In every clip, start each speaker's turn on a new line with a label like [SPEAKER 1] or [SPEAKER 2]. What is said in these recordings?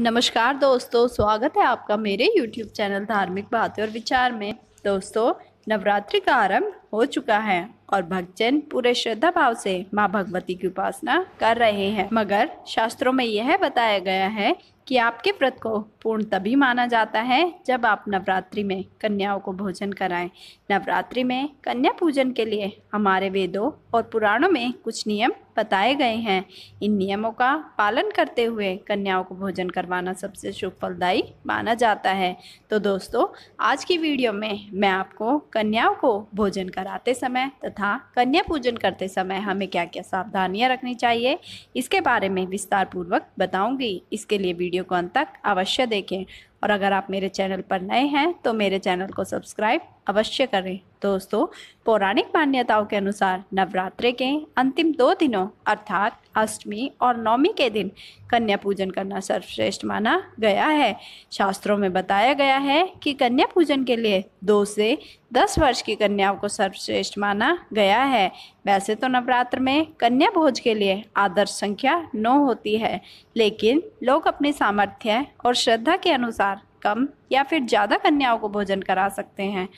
[SPEAKER 1] नमस्कार दोस्तों, स्वागत है आपका मेरे YouTube चैनल धार्मिक बातें और विचार में। दोस्तों, नवरात्रि का आरंभ हो चुका है और भक्तजन पूरे श्रद्धा भाव से मां भगवती की उपासना कर रहे हैं। मगर शास्त्रों में यह बताया गया है कि आपके व्रत को पूर्ण तभी माना जाता है जब आप नवरात्रि में कन्याओं को भोजन कराएं। नवरात्रि में कन्या पूजन के लिए हमारे वेदों और पुराणों में कुछ नियम बताए गए हैं। इन नियमों का पालन करते हुए कन्याओं को भोजन करवाना सबसे शुभ फलदायी माना जाता है। तो दोस्तों, आज की वीडियो में मैं आपको कन्याओं को भोजन कराते समय तथा कन्या पूजन करते समय हमें क्या क्या सावधानियां रखनी चाहिए, इसके बारे में विस्तार पूर्वक बताऊंगी। इसके लिए वीडियो को अंत तक अवश्य देखें और अगर आप मेरे चैनल पर नए हैं तो मेरे चैनल को सब्सक्राइब अवश्य करें। दोस्तों, पौराणिक मान्यताओं के अनुसार नवरात्रि के अंतिम 2 दिनों अर्थात अष्टमी और नवमी के दिन कन्या पूजन करना सर्वश्रेष्ठ माना गया है। शास्त्रों में बताया गया है कि कन्या पूजन के लिए 2 से 10 वर्ष की कन्याओं को सर्वश्रेष्ठ माना गया है। वैसे तो नवरात्र में कन्या भोज के लिए आदर्श संख्या 9 होती है, लेकिन लोग अपनी सामर्थ्य और श्रद्धा के अनुसार कम या फिर ज़्यादा कन्याओं को भोजन करा सकते हैं।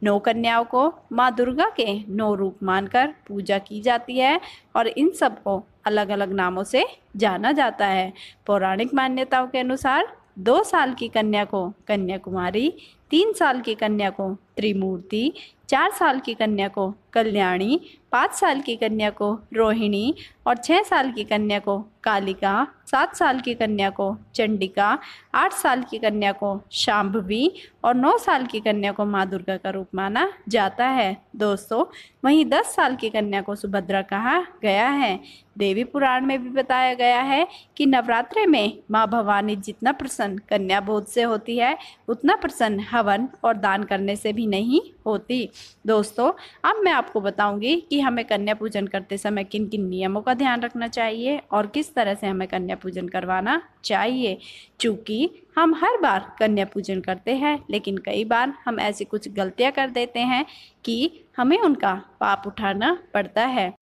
[SPEAKER 1] 9 कन्याओं को माँ दुर्गा के 9 रूप मानकर पूजा की जाती है और इन सब को अलग अलग नामों से जाना जाता है। पौराणिक मान्यताओं के अनुसार 2 साल की कन्या को कन्या कुमारी, 3 साल की कन्या को त्रिमूर्ति, 4 साल की कन्या को कल्याणी, 5 साल की कन्या को रोहिणी और 6 साल की कन्या को कालिका, 7 साल की कन्या को चंडिका, 8 साल की कन्या को शांभवी और 9 साल की कन्या को माँ दुर्गा का रूप माना जाता है। दोस्तों, वहीं 10 साल की कन्या को सुभद्रा कहा गया है। देवी पुराण में भी बताया गया है कि नवरात्रि में माँ भवानी जितना प्रसन्न कन्या भोज से होती है, उतना प्रसन्न हवन और दान करने से भी नहीं होती। दोस्तों, अब मैं आपको बताऊंगी कि हमें कन्या पूजन करते समय किन किन नियमों का ध्यान रखना चाहिए और किस तरह से हमें कन्या पूजन करवाना चाहिए। चूँकि हम हर बार कन्या पूजन करते हैं, लेकिन कई बार हम ऐसी कुछ गलतियां कर देते हैं कि हमें उनका पाप उठाना पड़ता है।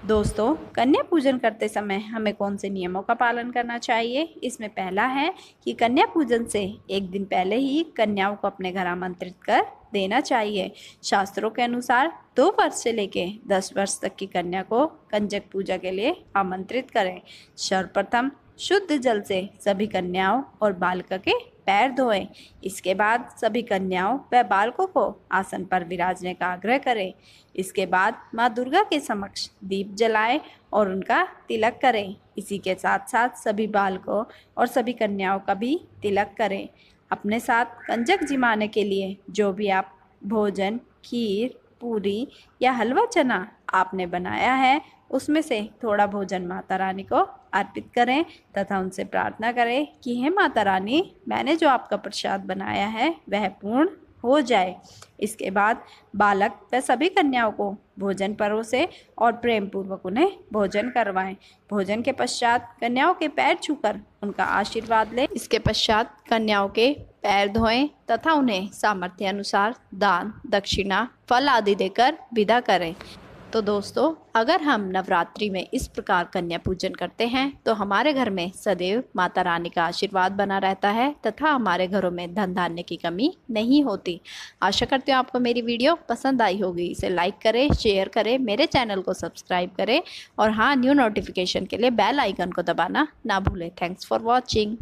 [SPEAKER 1] दोस्तों, कन्या पूजन करते समय हमें कौन से नियमों का पालन करना चाहिए? इसमें पहला है कि कन्या पूजन से 1 दिन पहले ही कन्याओं को अपने घर आमंत्रित कर देना चाहिए। शास्त्रों के अनुसार 2 वर्ष से लेकर 10 वर्ष तक की कन्या को कंजक पूजा के लिए आमंत्रित करें। सर्वप्रथम शुद्ध जल से सभी कन्याओं और बालिका के पैर धोएं। इसके बाद सभी कन्याओं व बालकों को आसन पर विराजने का आग्रह करें। इसके बाद माँ दुर्गा के समक्ष दीप जलाएं और उनका तिलक करें। इसी के साथ साथ सभी बालकों और सभी कन्याओं का भी तिलक करें। अपने साथ कंजक जिमाने के लिए जो भी आप भोजन, खीर, पूरी या हलवा चना आपने बनाया है, उसमें से थोड़ा भोजन माता रानी को अर्पित करें तथा उनसे प्रार्थना करें कि हे माता रानी, मैंने जो आपका प्रसाद बनाया है वह पूर्ण हो जाए। इसके बाद बालक व सभी कन्याओं को भोजन परोसे और प्रेम पूर्वक उन्हें भोजन करवाएं। भोजन के पश्चात कन्याओं के पैर छूकर उनका आशीर्वाद लें। इसके पश्चात कन्याओं के पैर धोएं तथा उन्हें सामर्थ्य अनुसार दान, दक्षिणा, फल आदि देकर विदा करें। तो दोस्तों, अगर हम नवरात्रि में इस प्रकार कन्या पूजन करते हैं तो हमारे घर में सदैव माता रानी का आशीर्वाद बना रहता है तथा हमारे घरों में धन धान्य की कमी नहीं होती। आशा करती हूँ आपको मेरी वीडियो पसंद आई होगी। इसे लाइक करें, शेयर करें, मेरे चैनल को सब्सक्राइब करें और हाँ, न्यू नोटिफिकेशन के लिए बेल आइकन को दबाना ना भूलें। Thanks for watching.